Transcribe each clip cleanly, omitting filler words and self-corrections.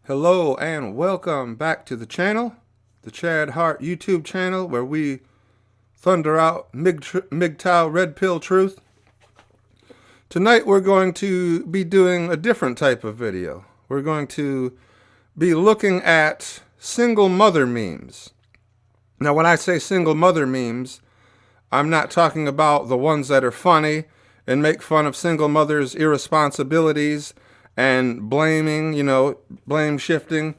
Hello and welcome back to the channel, the Chad Hart YouTube channel, where we thunder out MGTOW Red Pill Truth. Tonight we're going to be doing a different type of video. We're going to be looking at single mother memes. Now when I say single mother memes, I'm not talking about the ones that are funny and make fun of single mothers' irresponsibilities and blaming, blame shifting.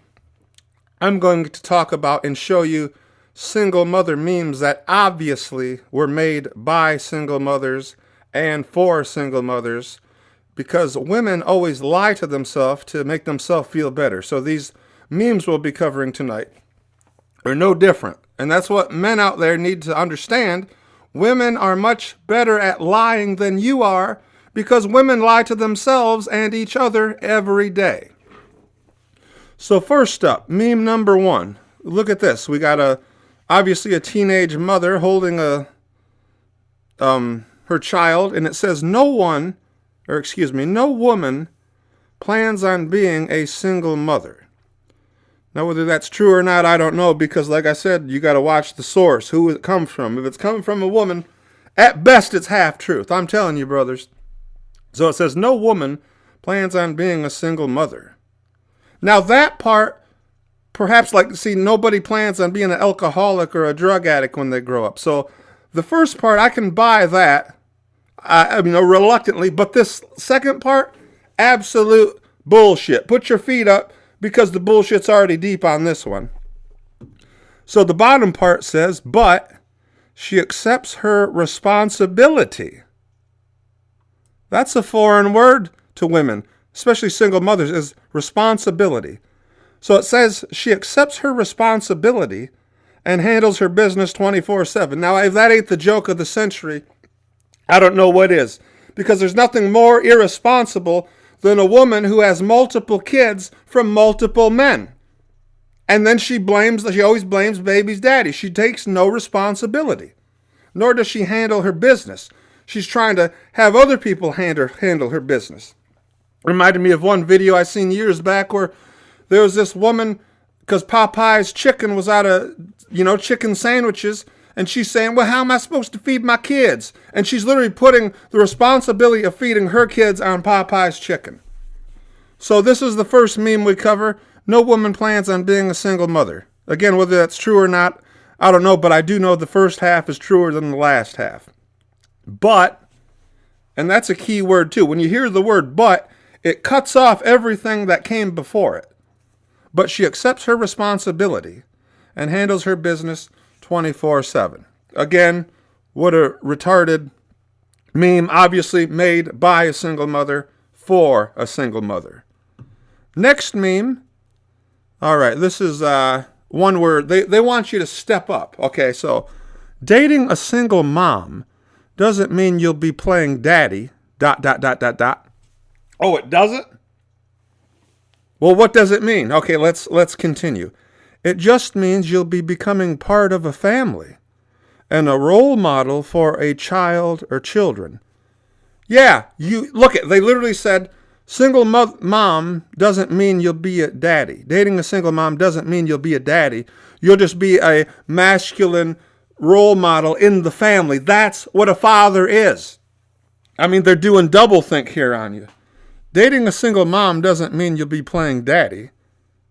I'm going to talk about and show you single mother memes that obviously were made by single mothers and for single mothers, because women always lie to themselves to make themselves feel better. So these memes we'll be covering tonight are no different. And that's what men out there need to understand. Women are much better at lying than you are, because women lie to themselves and each other every day. So first up, meme number one. Look at this. We got obviously a teenage mother holding her child, and it says no woman plans on being a single mother. Now whether that's true or not, I don't know, because like I said, you got to watch the source, who it comes from. If it's coming from a woman, at best it's half truth. I'm telling you, brothers. So it says, no woman plans on being a single mother. Now that part, perhaps nobody plans on being an alcoholic or a drug addict when they grow up. So the first part, I can buy that, reluctantly. But this second part, absolute bullshit. Put your feet up, because the bullshit's already deep on this one. So the bottom part says, but she accepts her responsibility. That's a foreign word to women, especially single mothers, is responsibility. So it says she accepts her responsibility and handles her business 24/7. Now, if that ain't the joke of the century, I don't know what is. Because there's nothing more irresponsible than a woman who has multiple kids from multiple men. And then she always blames baby's daddy. She takes no responsibility. Nor does she handle her business. She's trying to have other people handle her business. Reminded me of one video I seen years back where there was this woman, because Popeye's chicken was out of, chicken sandwiches, and she's saying, well, how am I supposed to feed my kids? And she's literally putting the responsibility of feeding her kids on Popeye's chicken. So this is the first meme we cover. No woman plans on being a single mother. Again, whether that's true or not, I don't know, but I do know the first half is truer than the last half. But, and that's a key word too, when you hear the word but, it cuts off everything that came before it. But she accepts her responsibility and handles her business 24/7. Again, what a retarded meme, obviously made by a single mother for a single mother. Next meme. All right, this is one where they want you to step up. Okay, so dating a single mom doesn't mean you'll be playing daddy, ... Oh, it doesn't? Well, what does it mean? Okay, let's continue. It just means you'll be becoming part of a family and a role model for a child or children. Yeah, they literally said single mom doesn't mean you'll be a daddy. Dating a single mom doesn't mean you'll be a daddy. You'll just be a masculine role model in the family. That's what a father is. I mean, they're doing doublethink here on you. Dating a single mom doesn't mean you'll be playing daddy,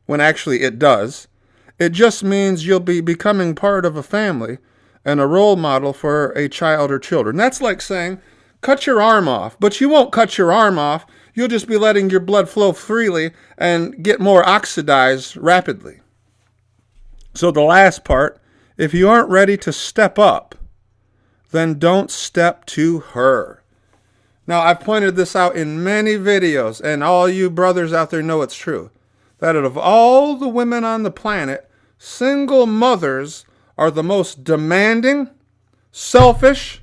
when actually it does. It just means you'll be becoming part of a family and a role model for a child or children. That's like saying, cut your arm off, but you won't cut your arm off. You'll just be letting your blood flow freely and get more oxidized rapidly. So the last part, if you aren't ready to step up, then don't step to her. Now, I've pointed this out in many videos, and all you brothers out there know it's true, that out of all the women on the planet, single mothers are the most demanding, selfish,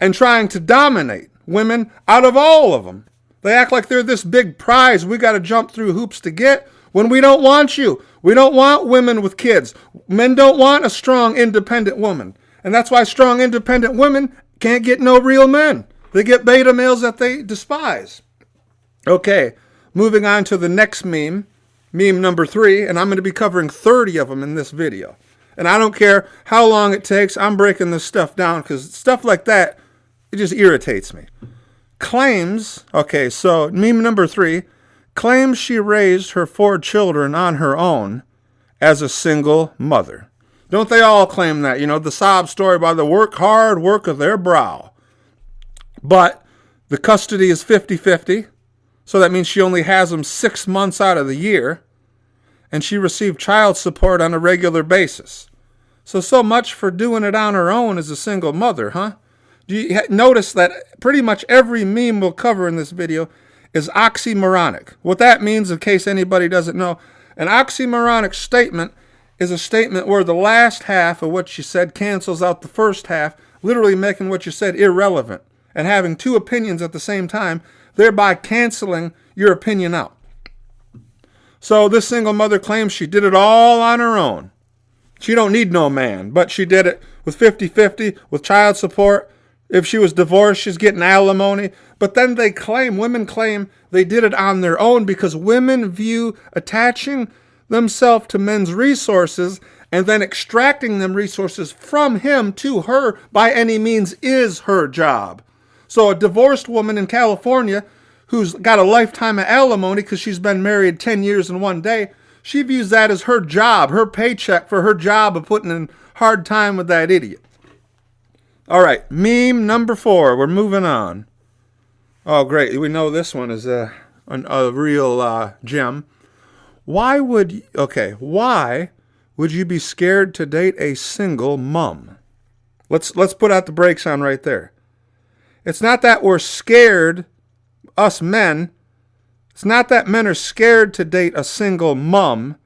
and trying to dominate women out of all of them. They act like they're this big prize we got to jump through hoops to get, when we don't want you. We don't want women with kids. Men don't want a strong, independent woman. And that's why strong, independent women can't get no real men. They get beta males that they despise. Okay, moving on to the next meme. Meme number 3, and I'm going to be covering 30 of them in this video. And I don't care how long it takes, I'm breaking this stuff down because stuff like that, it just irritates me. Claims, okay, so meme number 3, claims she raised her 4 children on her own as a single mother. Don't they all claim that? You know, the sob story by the work hard work of their brow. But the custody is 50-50, so that means she only has them 6 months out of the year, and she received child support on a regular basis. So much for doing it on her own as a single mother, huh? Do you notice that pretty much every meme we'll cover in this video is oxymoronic? What that means, in case anybody doesn't know, an oxymoronic statement is a statement where the last half of what you said cancels out the first half, literally making what you said irrelevant, and having 2 opinions at the same time, thereby canceling your opinion out. So this single mother claims she did it all on her own. She don't need no man, but she did it with 50-50, with child support. If she was divorced, she's getting alimony. But then women claim they did it on their own because women view attaching themselves to men's resources and then extracting them resources from him to her by any means is her job. So a divorced woman in California who's got a lifetime of alimony because she's been married 10 years in one day, she views that as her job, her paycheck for her job of putting in hard time with that idiot. All right, meme number 4. We're moving on. Oh, great. We know this one is a real gem. Why would you be scared to date a single mom? Let's put out the brakes on right there. It's not that we're scared, us men. It's not that men are scared to date a single mom.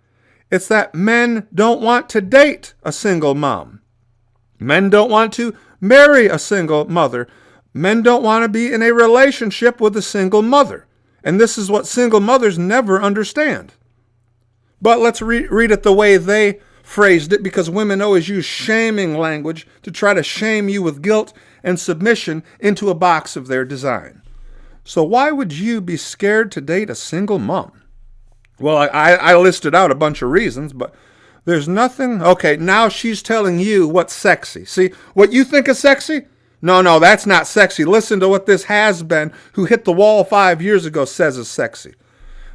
It's that men don't want to date a single mom. Men don't want to marry a single mother. Men don't want to be in a relationship with a single mother. And this is what single mothers never understand. But let's read it the way they phrased it, because women always use shaming language to try to shame you with guilt and submission into a box of their design. So why would you be scared to date a single mom? Well, I listed out a bunch of reasons, but there's nothing. Okay, now she's telling you what's sexy. See, what you think is sexy? No, that's not sexy. Listen to what this has-been who hit the wall 5 years ago says is sexy.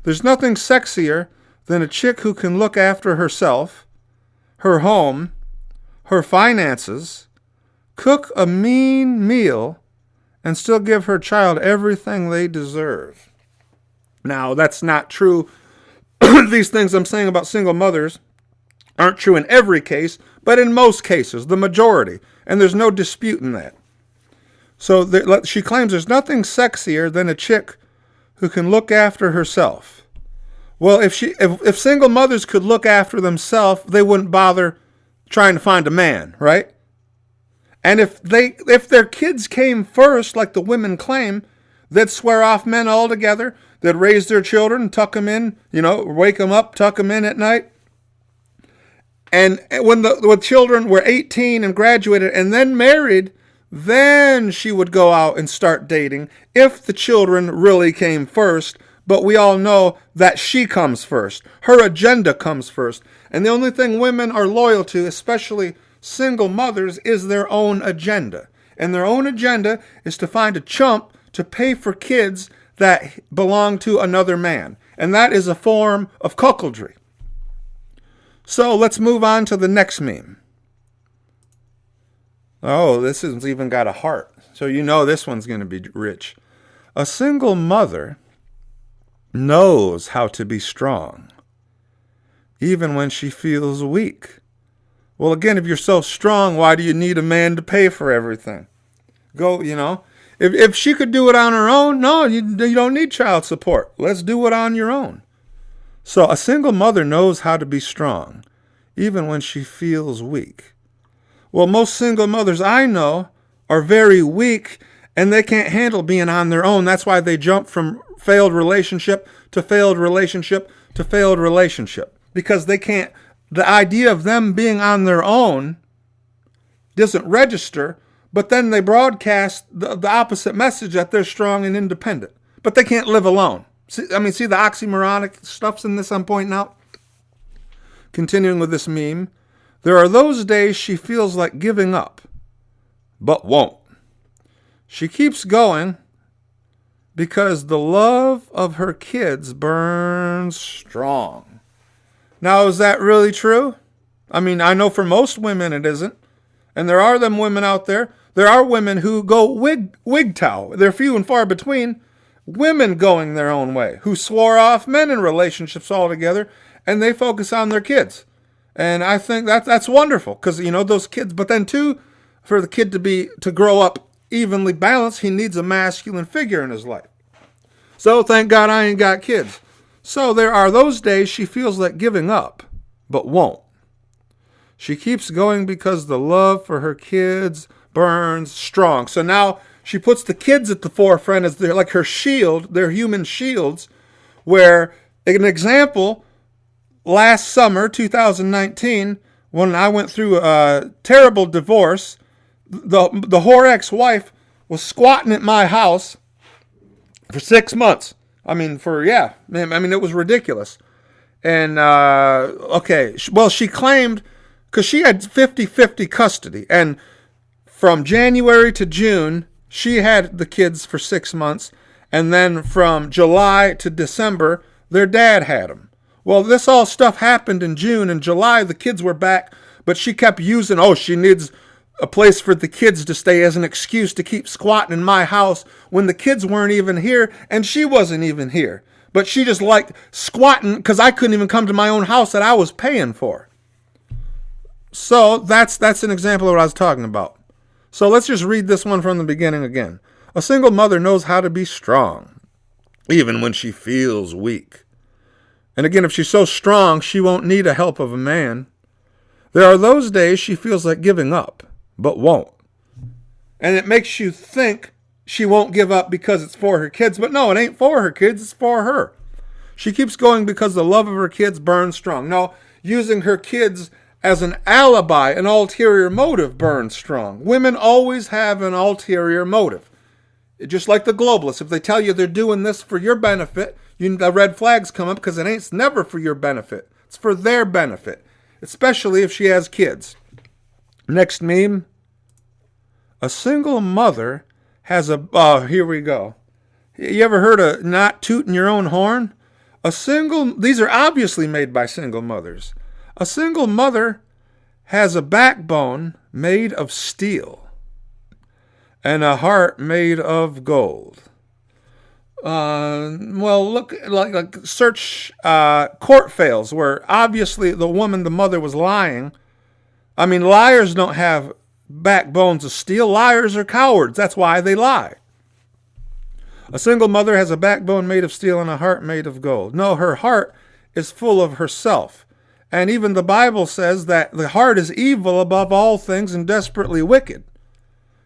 There's nothing sexier than a chick who can look after herself, her home, her finances, cook a mean meal, and still give her child everything they deserve. Now, that's not true. These things I'm saying about single mothers aren't true in every case, but in most cases, the majority. And there's no dispute in that. So she claims there's nothing sexier than a chick who can look after herself. Well, if single mothers could look after themselves, they wouldn't bother trying to find a man, right? And if their kids came first, like the women claim, they'd swear off men altogether. They'd raise their children, tuck them in, wake them up, tuck them in at night. And when the children were 18 and graduated and then married, then she would go out and start dating if the children really came first. But we all know that she comes first. Her agenda comes first. And the only thing women are loyal to, especially single mothers, is their own agenda. And their own agenda is to find a chump to pay for kids that belong to another man. And that is a form of cuckoldry. So let's move on to the next meme. Oh, this has even got a heart. So this one's going to be rich. A single mother knows how to be strong, even when she feels weak. Well, again, if you're so strong, why do you need a man to pay for everything? If she could do it on her own, no, you don't need child support. Let's do it on your own. So a single mother knows how to be strong, even when she feels weak. Well, most single mothers I know are very weak, and they can't handle being on their own. That's why they jump from failed relationship to failed relationship to failed relationship. Because they can't, the idea of them being on their own doesn't register, but then they broadcast the opposite message that they're strong and independent. But they can't live alone. See the oxymoronic stuff's in this I'm pointing out? Continuing with this meme. There are those days she feels like giving up, but won't. She keeps going because the love of her kids burns strong. Now, is that really true? I know for most women it isn't. And there are them women out there. There are women who go wigtail. They're few and far between. Women going their own way, who swore off men in relationships altogether, and they focus on their kids. And I think that's wonderful, because, those kids, but then too, for the kid to grow up evenly balanced, he needs a masculine figure in his life. So thank God I ain't got kids. So there are those days she feels like giving up, but won't. She keeps going because the love for her kids burns strong. So now she puts the kids at the forefront as they're like her shield, their human shields, where an example, last summer, 2019, when I went through a terrible divorce, the whore ex-wife was squatting at my house for 6 months. It was ridiculous. And, she claimed, because she had 50-50 custody, and from January to June, she had the kids for 6 months, and then from July to December, their dad had them. Well, this all stuff happened in June. In July, the kids were back, but she kept using, she needs a place for the kids to stay as an excuse to keep squatting in my house when the kids weren't even here and she wasn't even here. But she just liked squatting because I couldn't even come to my own house that I was paying for. So that's an example of what I was talking about. So let's just read this one from the beginning again. A single mother knows how to be strong, even when she feels weak. And again, if she's so strong, she won't need the help of a man. There are those days she feels like giving up, but won't. And it makes you think she won't give up because it's for her kids. But no, it ain't for her kids, it's for her. She keeps going because the love of her kids burns strong. No, using her kids as an alibi, an ulterior motive burns strong. Women always have an ulterior motive. Just like the globalists. If they tell you they're doing this for your benefit, the red flags come up because it's never for your benefit. It's for their benefit. Especially if she has kids. Next meme. A single mother has here we go. You ever heard of not tooting your own horn? These are obviously made by single mothers. A single mother has a backbone made of steel and a heart made of gold. Search court fails where obviously the mother was lying. Liars don't have backbones of steel. Liars are cowards. That's why they lie. A single mother has a backbone made of steel and a heart made of gold. No, her heart is full of herself. And even the Bible says that the heart is evil above all things and desperately wicked.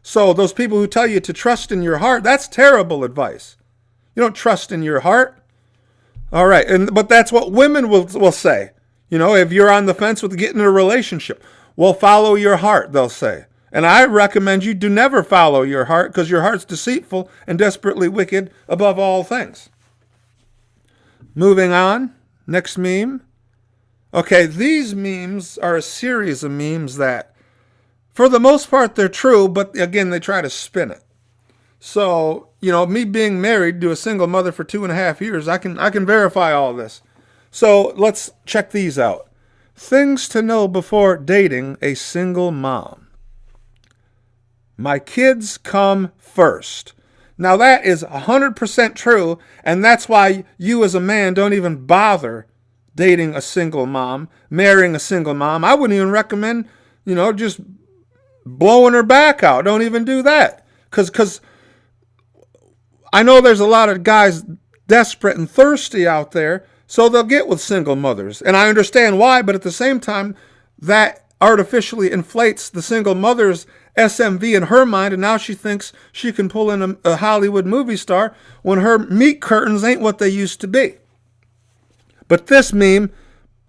So those people who tell you to trust in your heart, that's terrible advice. You don't trust in your heart. All right, but that's what women will say. If you're on the fence with getting in a relationship, well, follow your heart, they'll say. And I recommend you do never follow your heart because your heart's deceitful and desperately wicked above all things. Moving on, next meme. Okay, these memes are a series of memes that, for the most part, they're true, but again, they try to spin it. So, me being married to a single mother for 2.5 years, I can verify all this. So let's check these out. Things to know before dating a single mom. My kids come first. Now that is 100% true, and that's why you as a man don't even bother dating a single mom, marrying a single mom. I wouldn't even recommend, just blowing her back out. Don't even do that. Because I know there's a lot of guys desperate and thirsty out there, so they'll get with single mothers. And I understand why, but at the same time, that artificially inflates the single mother's SMV in her mind, and now she thinks she can pull in a Hollywood movie star when her meat curtains ain't what they used to be. But this meme,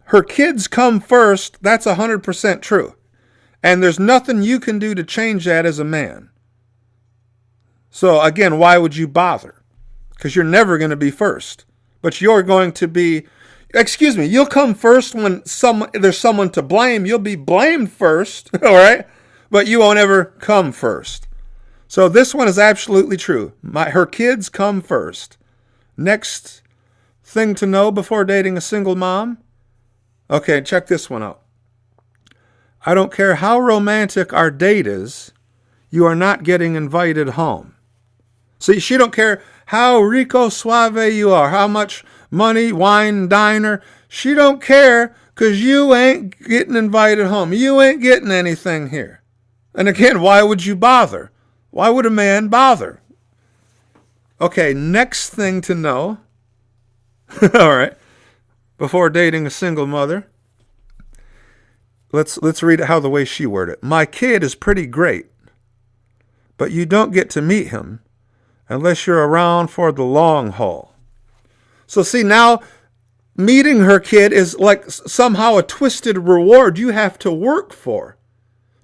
her kids come first, that's 100% true. And there's nothing you can do to change that as a man. So again, why would you bother? Because you're never going to be first. but you're going to be, excuse me, you'll come first when there's someone to blame. You'll be blamed first, all right? But you won't ever come first. So this one is absolutely true. Her kids come first. Next thing to know before dating a single mom. Okay, check this one out. I don't care how romantic our date is, you are not getting invited home. See, she don't care how rico suave you are, how much money, wine, diner. She don't care because you ain't getting invited home. You ain't getting anything here. And again, why would you bother? Why would a man bother? Okay, next thing to know, all right, before dating a single mother, let's read it how the way she worded it. My kid is pretty great, but you don't get to meet him unless you're around for the long haul. So see, now meeting her kid is like somehow a twisted reward you have to work for,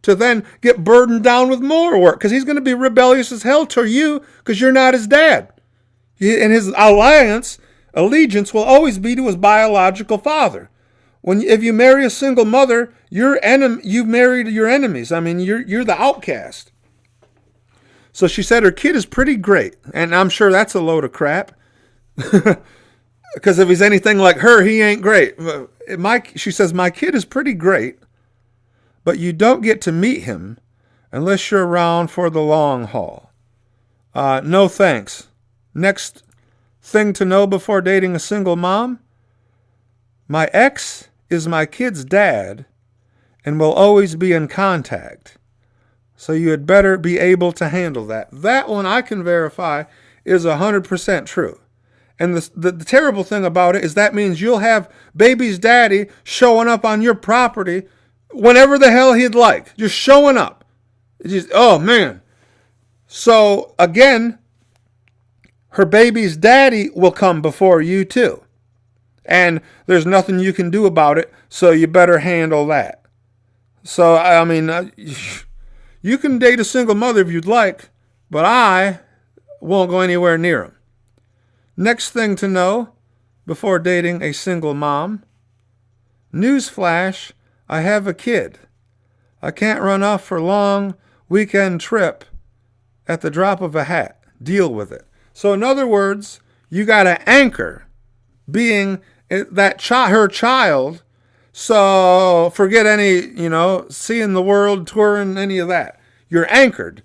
to then get burdened down with more work, because he's going to be rebellious as hell to you because you're not his dad. And his allegiance will always be to his biological father. If you marry a single mother, you've married your enemies. I mean, you're the outcast. So she said her kid is pretty great, and I'm sure that's a load of crap. Because if he's anything like her, he ain't great. She says, my kid is pretty great, but you don't get to meet him unless you're around for the long haul. No thanks. Next thing to know before dating a single mom. My ex is my kid's dad and will always be in contact. So you had better be able to handle that. That one I can verify is 100% true. And the terrible thing about it is that means you'll have baby's daddy showing up on your property whenever the hell he'd like. Just showing up. Oh, man. So, again, her baby's daddy will come before you, too. And there's nothing you can do about it, so you better handle that. So, I mean, you can date a single mother if you'd like, but I won't go anywhere near him. Next thing to know before dating a single mom. Newsflash, I have a kid. I can't run off for long weekend trip at the drop of a hat. Deal with it. So in other words, you got to anchor being that her child. So forget any, seeing the world, touring, any of that. You're anchored.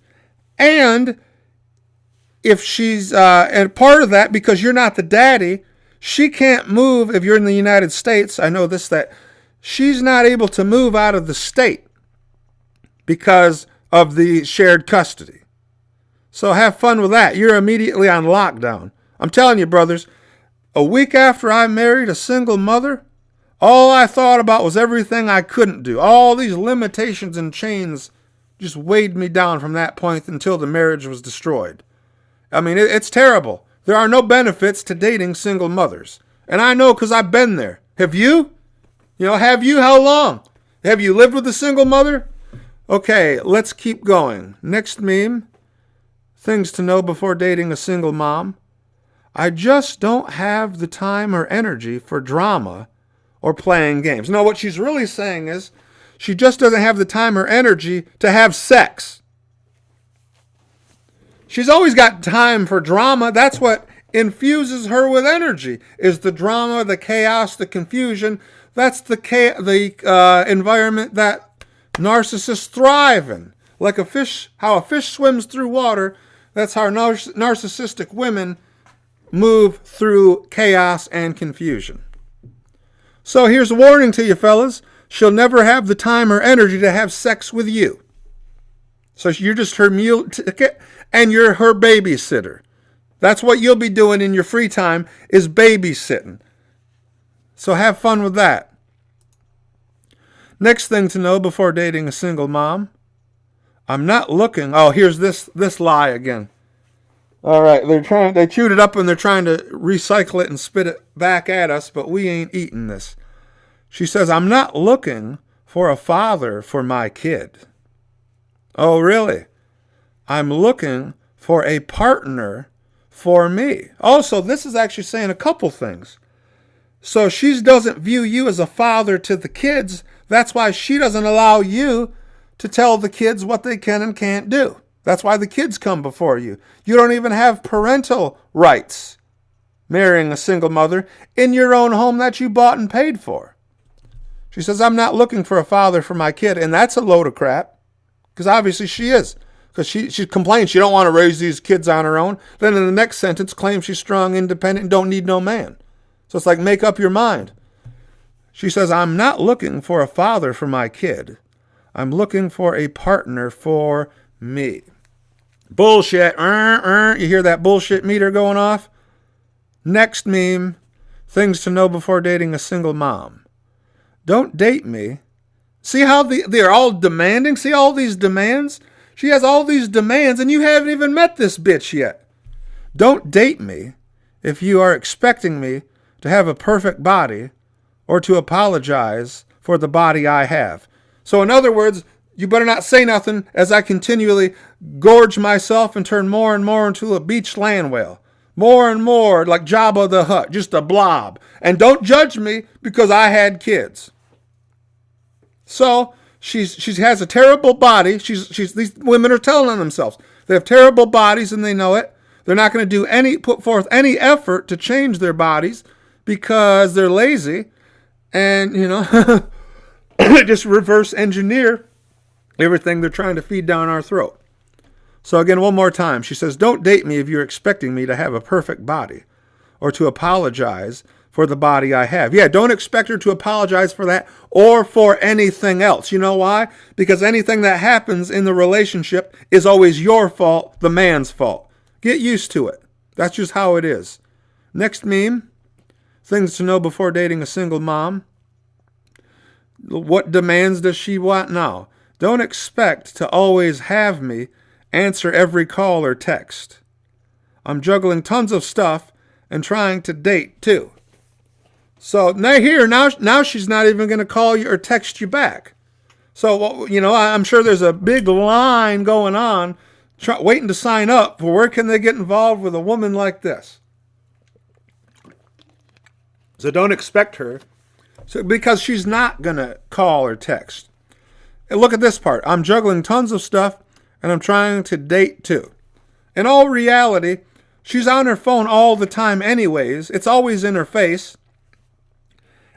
And if she's, and part of that, because you're not the daddy, she can't move if you're in the United States. I know this, that she's not able to move out of the state because of the shared custody. So have fun with that. You're immediately on lockdown. I'm telling you, brothers, a week after I married a single mother, all I thought about was everything I couldn't do. All these limitations and chains just weighed me down from that point until the marriage was destroyed. I mean, it's terrible. There are no benefits to dating single mothers. And I know because I've been there. Have you? Have you? How long? Have you lived with a single mother? Okay, let's keep going. Next meme. Things to know before dating a single mom. I just don't have the time or energy for drama or playing games. No, what she's really saying is she just doesn't have the time or energy to have sex. She's always got time for drama. That's what infuses her with energy, is the drama, the chaos, the confusion. That's the environment that narcissists thrive in. Like how a fish swims through water, that's how narcissistic women move through chaos and confusion. So here's a warning to you fellas. She'll never have the time or energy to have sex with you. So you're just her meal ticket and you're her babysitter. That's what you'll be doing in your free time, is babysitting. So have fun with that. Next thing to know before dating a single mom. I'm not looking. Oh, here's this lie again. All right, they chewed it up and they're trying to recycle it and spit it back at us, but we ain't eating this. She says, I'm not looking for a father for my kid. Oh, really? I'm looking for a partner for me. Also, this is actually saying a couple things. So she doesn't view you as a father to the kids. That's why she doesn't allow you to tell the kids what they can and can't do. That's why the kids come before you. You don't even have parental rights marrying a single mother in your own home that you bought and paid for. She says, I'm not looking for a father for my kid. And that's a load of crap, because obviously she is. Because she complains she don't want to raise these kids on her own. Then in the next sentence claims she's strong, independent, and don't need no man. So it's like, make up your mind. She says, I'm not looking for a father for my kid. I'm looking for a partner for me. Bullshit. You hear that bullshit meter going off? Next meme, things to know before dating a single mom. Don't date me. See how they're all demanding? See all these demands? She has all these demands and you haven't even met this bitch yet. Don't date me if you are expecting me to have a perfect body or to apologize for the body I have. So in other words, you better not say nothing as I continually gorge myself and turn more and more into a beach land whale. More and more like Jabba the Hutt, just a blob. And don't judge me because I had kids. So she has a terrible body. These women are telling on themselves. They have terrible bodies and they know it. They're not going to put forth any effort to change their bodies because they're lazy and, just reverse engineer everything they're trying to feed down our throat. So again, one more time, she says, don't date me if you're expecting me to have a perfect body or to apologize for the body I have. Yeah, don't expect her to apologize for that or for anything else. You know why? Because anything that happens in the relationship is always your fault, the man's fault. Get used to it. That's just how it is. Next meme, things to know before dating a single mom. What demands does she want now? Don't expect to always have me answer every call or text. I'm juggling tons of stuff and trying to date too. So now she's not even going to call you or text you back. So, I'm sure there's a big line going on waiting to sign up for where can they get involved with a woman like this. So don't expect her, because she's not going to call or text. And look at this part. I'm juggling tons of stuff and I'm trying to date too. In all reality, she's on her phone all the time anyways. It's always in her face.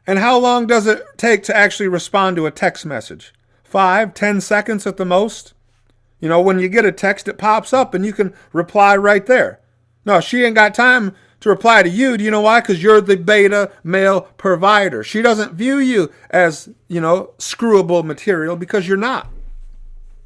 And how long does it take to actually respond to a text message? 5, 10 seconds at the most? When you get a text, it pops up and you can reply right there. No, she ain't got time to reply to you. Do you know why? Because you're the beta male provider. She doesn't view you as, screwable material because you're not.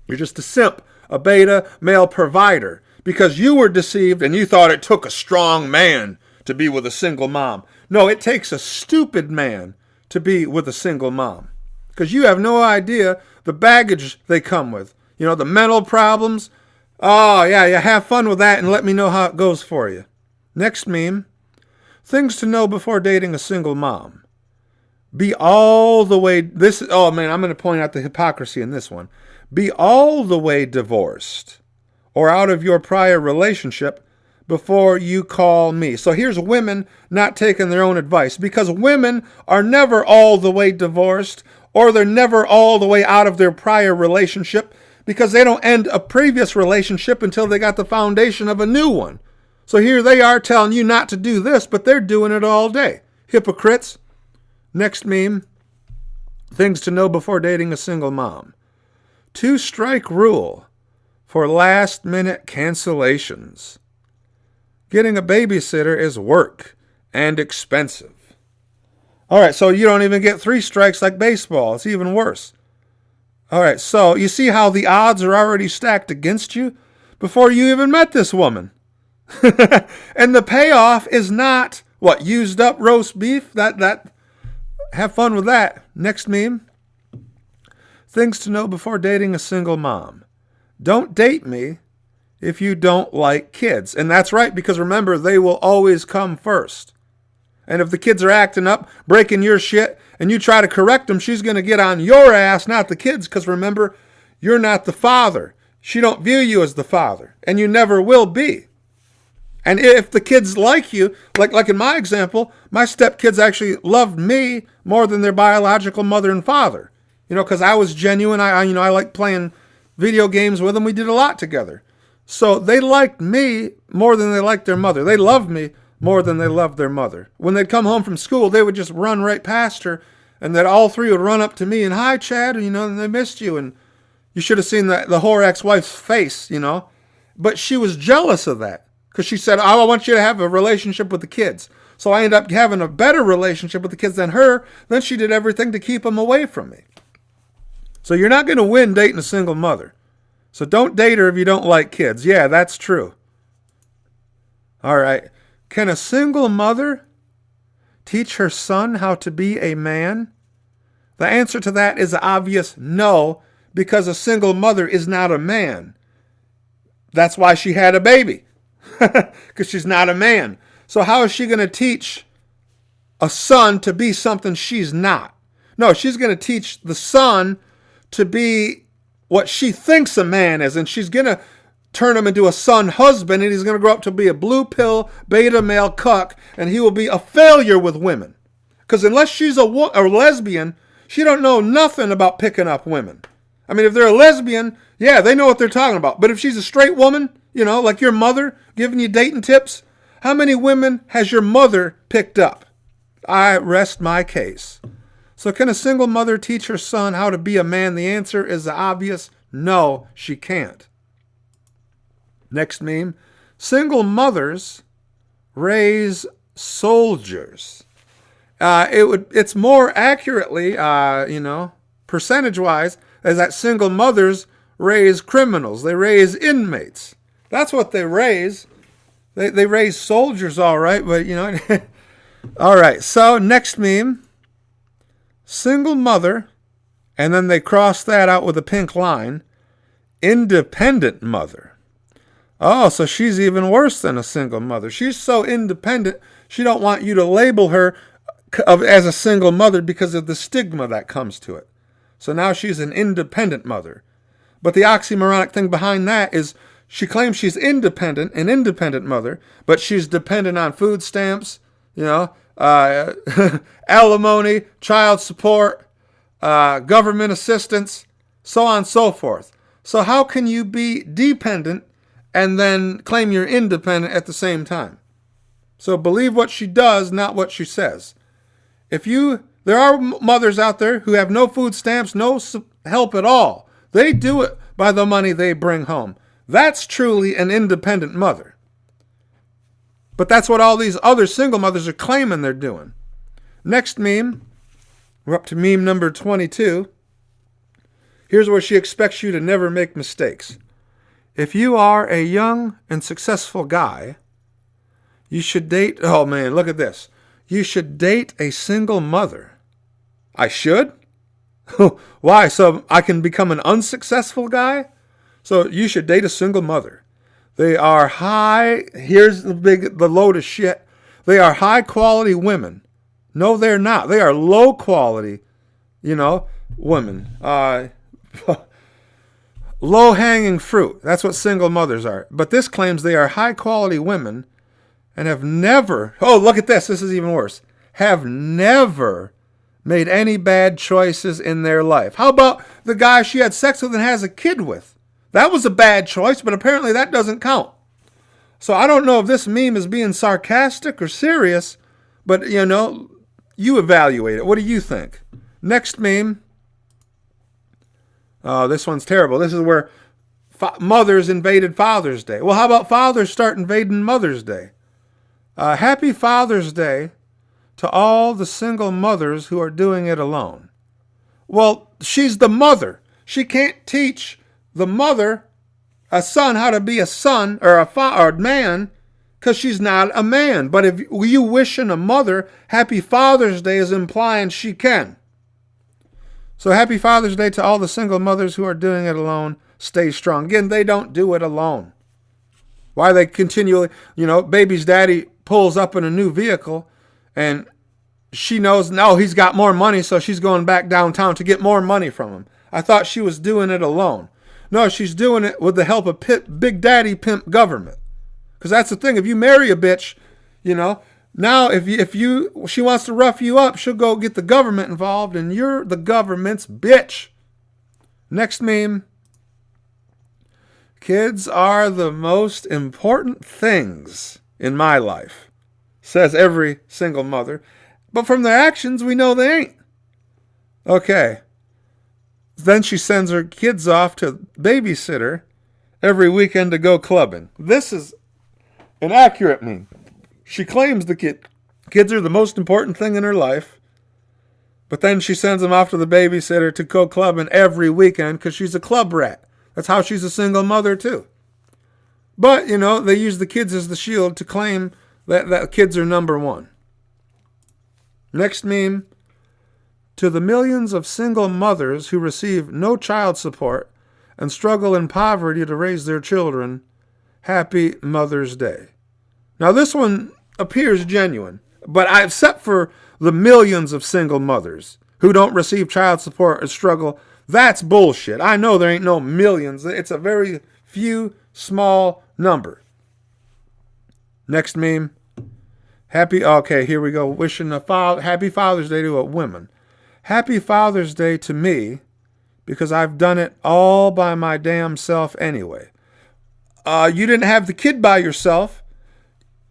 You're just a simp, a beta male provider, because you were deceived and you thought it took a strong man to be with a single mom. No, it takes a stupid man to be with a single mom, because you have no idea the baggage they come with. The mental problems. Oh, yeah, have fun with that and let me know how it goes for you. Next meme. Things to know before dating a single mom. Be all the way... I'm going to point out the hypocrisy in this one. Be all the way divorced or out of your prior relationship before you call me. So here's women not taking their own advice, because women are never all the way divorced or they're never all the way out of their prior relationship, because they don't end a previous relationship until they got the foundation of a new one. So here they are telling you not to do this, but they're doing it all day. Hypocrites. Next meme. Things to know before dating a single mom. 2-strike rule for last-minute cancellations. Getting a babysitter is work and expensive. All right, so you don't even get 3 strikes like baseball. It's even worse. All right, so you see how the odds are already stacked against you before you even met this woman. And the payoff is not, used up roast beef? That have fun with that. Next meme. Things to know before dating a single mom. Don't date me if you don't like kids. And that's right, because remember, they will always come first. And if the kids are acting up, breaking your shit, and you try to correct them, she's going to get on your ass, not the kids, because remember, you're not the father. She don't view you as the father, and you never will be. And if the kids like you, like in my example, my stepkids actually loved me more than their biological mother and father. Because I was genuine. I liked playing video games with them. We did a lot together. So they liked me more than they liked their mother. They loved me more than they loved their mother. When they'd come home from school, they would just run right past her, and then all three would run up to me and, "Hi, Chad," and they missed you. And you should have seen the whore ex-wife's face, But she was jealous of that because she said, "I want you to have a relationship with the kids." So I ended up having a better relationship with the kids than her. Then she did everything to keep them away from me. So you're not going to win dating a single mother. So don't date her if you don't like kids. Yeah, that's true. All right. Can a single mother teach her son how to be a man? The answer to that is an obvious no, because a single mother is not a man. That's why she had a baby, because she's not a man. So how is she going to teach a son to be something she's not? No, she's going to teach the son to be what she thinks a man is, and she's going to turn him into a son husband, and he's going to grow up to be a blue pill beta male cuck, and he will be a failure with women. Because unless she's a lesbian, she don't know nothing about picking up women. I mean, if they're a lesbian, yeah, they know what they're talking about. But if she's a straight woman, like your mother giving you dating tips, how many women has your mother picked up? I rest my case. So can a single mother teach her son how to be a man? The answer is obvious. No, she can't. Next meme. Single mothers raise soldiers. It's more accurately, percentage-wise, as that single mothers raise criminals. They raise inmates. That's what they raise. They raise soldiers, all right, but, all right, so next meme. Single mother, and then they cross that out with a pink line, independent mother. Oh, so she's even worse than a single mother. She's so independent, she don't want you to label her as a single mother because of the stigma that comes to it. So now she's an independent mother. But the oxymoronic thing behind that is she claims she's independent, an independent mother, but she's dependent on food stamps, alimony, child support, government assistance, so on and so forth. So how can you be dependent and then claim you're independent at the same time? So believe what she does, not what she says. There are mothers out there who have no food stamps, no help at all. They do it by the money they bring home. That's truly an independent mother. But that's what all these other single mothers are claiming they're doing. Next meme. We're up to meme number 22. Here's where she expects you to never make mistakes. If you are a young and successful guy, you should date... Oh, man, look at this. You should date a single mother. I should? Why? So I can become an unsuccessful guy? So you should date a single mother. They are here's the load of shit. They are high quality women. No, they're not. They are low quality, women. Low hanging fruit. That's what single mothers are. But this claims they are high quality women and have never, look at this. This is even worse. Have never made any bad choices in their life. How about the guy she had sex with and has a kid with? That was a bad choice, but apparently that doesn't count. So I don't know if this meme is being sarcastic or serious, but, you evaluate it. What do you think? Next meme. Oh, this one's terrible. This is where mothers invaded Father's Day. Well, how about fathers start invading Mother's Day? Happy Father's Day to all the single mothers who are doing it alone. Well, she's the mother. She can't teach the mother, a son, how to be a son or a man, because she's not a man. But if you wishing a mother Happy Father's Day is implying she can. So Happy Father's Day to all the single mothers who are doing it alone. Stay strong. Again, they don't do it alone. Why they continually, baby's daddy pulls up in a new vehicle and she knows, no, he's got more money, so she's going back downtown to get more money from him. I thought she was doing it alone. No, she's doing it with the help of Big Daddy Pimp government. Because that's the thing. If you marry a bitch, now she wants to rough you up, she'll go get the government involved, and you're the government's bitch. Next meme. Kids are the most important things in my life, says every single mother. But from their actions, we know they ain't. Okay. Then she sends her kids off to babysitter every weekend to go clubbing. This is an accurate meme. She claims the kids are the most important thing in her life, but then she sends them off to the babysitter to go clubbing every weekend because she's a club rat. That's how she's a single mother too. But, they use the kids as the shield to claim that kids are number one. Next meme. To the millions of single mothers who receive no child support and struggle in poverty to raise their children, happy Mother's Day. Now this one appears genuine, but except for the millions of single mothers who don't receive child support or struggle, that's bullshit. I know there ain't no millions. It's a very few, small number. Next meme. Okay, here we go. Wishing happy Father's Day to a woman. Happy Father's Day to me because I've done it all by my damn self anyway. You didn't have the kid by yourself.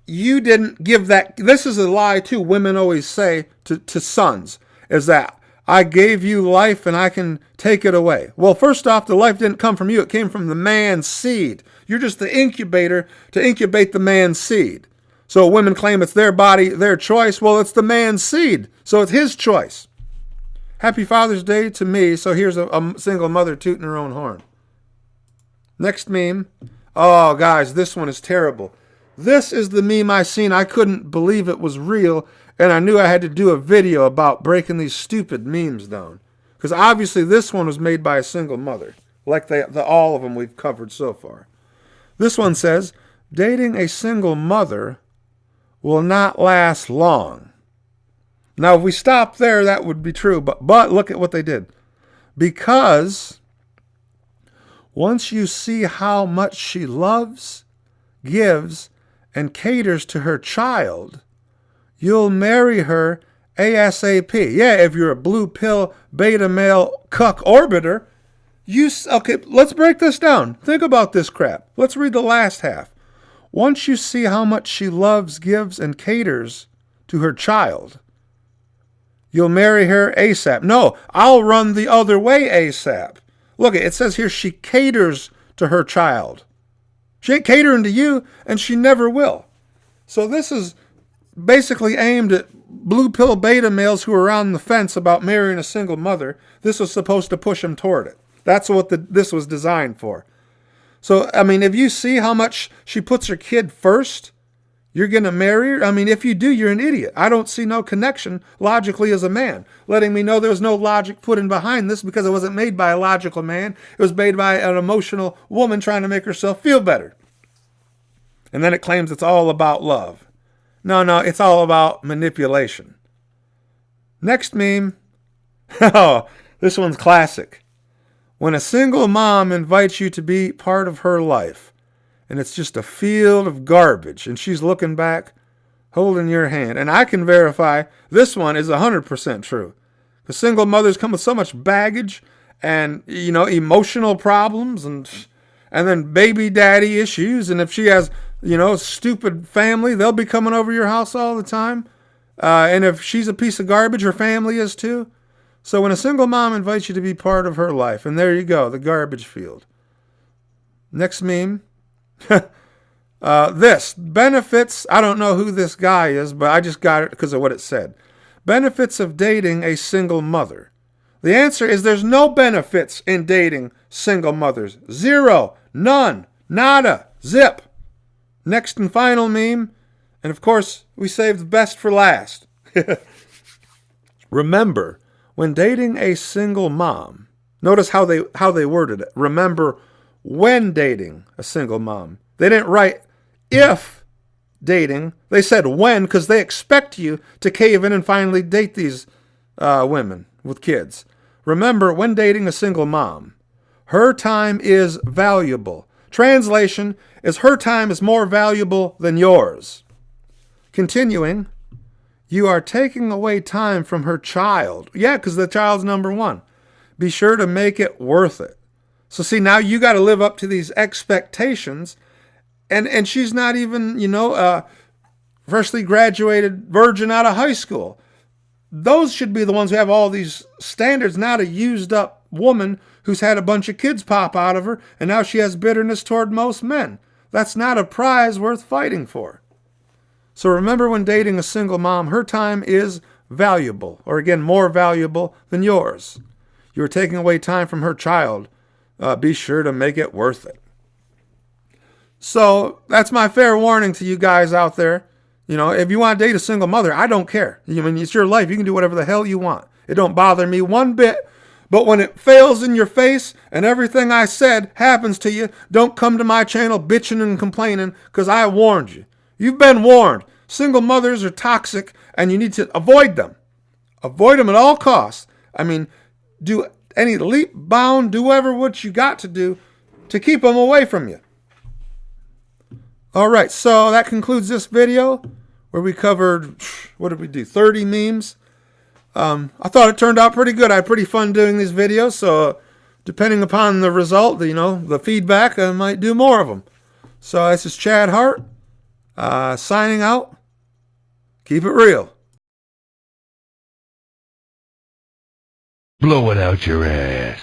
You didn't give that. This is a lie too. Women always say to sons is that I gave you life and I can take it away. Well, first off, the life didn't come from you. It came from the man's seed. You're just the incubator to incubate the man's seed. So women claim it's their body, their choice. Well, it's the man's seed. So it's his choice. Happy Father's Day to me. So here's a single mother tooting her own horn. Next meme. Oh, guys, this one is terrible. This is the meme I seen. I couldn't believe it was real, and I knew I had to do a video about breaking these stupid memes down. Because obviously this one was made by a single mother, like all of them we've covered so far. This one says, dating a single mother will not last long. Now, if we stop there, that would be true. But look at what they did. Because once you see how much she loves, gives, and caters to her child, you'll marry her ASAP. Yeah, if you're a blue pill, beta male, cuck orbiter, okay, let's break this down. Think about this crap. Let's read the last half. Once you see how much she loves, gives, and caters to her child, you'll marry her ASAP. No, I'll run the other way ASAP. Look, it says here she caters to her child. She ain't catering to you, and she never will. So this is basically aimed at blue pill beta males who are on the fence about marrying a single mother. This was supposed to push them toward it. That's what this was designed for. So, I mean, if you see how much she puts her kid first, you're going to marry her? I mean, if you do, you're an idiot. I don't see no connection logically as a man, letting me know there was no logic put in behind this because it wasn't made by a logical man. It was made by an emotional woman trying to make herself feel better. And then it claims it's all about love. No, it's all about manipulation. Next meme. Oh, this one's classic. When a single mom invites you to be part of her life, and it's just a field of garbage, and she's looking back, holding your hand. And I can verify this one is 100% true. The single mothers come with so much baggage and, emotional problems and then baby daddy issues. And if she has, stupid family, they'll be coming over your house all the time. And if she's a piece of garbage, her family is too. So when a single mom invites you to be part of her life, and there you go, the garbage field. Next meme. This benefits, I don't know who this guy is, but I just got it because of what it said. Benefits of dating a single mother. The answer is there's no benefits in dating single mothers. Zero, none, nada, zip. Next and final meme, and of course we saved the best for last. Remember, when dating a single mom, notice how they worded it. Remember when dating a single mom. They didn't write if dating. They said when, because they expect you to cave in and finally date these women with kids. Remember, when dating a single mom, her time is valuable. Translation is her time is more valuable than yours. Continuing, you are taking away time from her child. Yeah, because the child's number one. Be sure to make it worth it. So see, now you got to live up to these expectations. And she's not even, freshly graduated virgin out of high school. Those should be the ones who have all these standards, not a used up woman who's had a bunch of kids pop out of her and now she has bitterness toward most men. That's not a prize worth fighting for. So remember, when dating a single mom, her time is valuable, or again, more valuable than yours. You're taking away time from her child. Be sure to make it worth it. So that's my fair warning to you guys out there. If you want to date a single mother, I don't care. It's your life. You can do whatever the hell you want. It don't bother me one bit. But when it fails in your face and everything I said happens to you, don't come to my channel bitching and complaining, because I warned you. You've been warned. Single mothers are toxic and you need to avoid them. Avoid them at all costs. Do any leap, bound, do whatever what you got to do to keep them away from you. All right, so that concludes this video where we covered, 30 memes. I thought it turned out pretty good. I had pretty fun doing these videos, so depending upon the result, the feedback, I might do more of them. So this is Chad Hart, signing out. Keep it real. Blow it out your ass.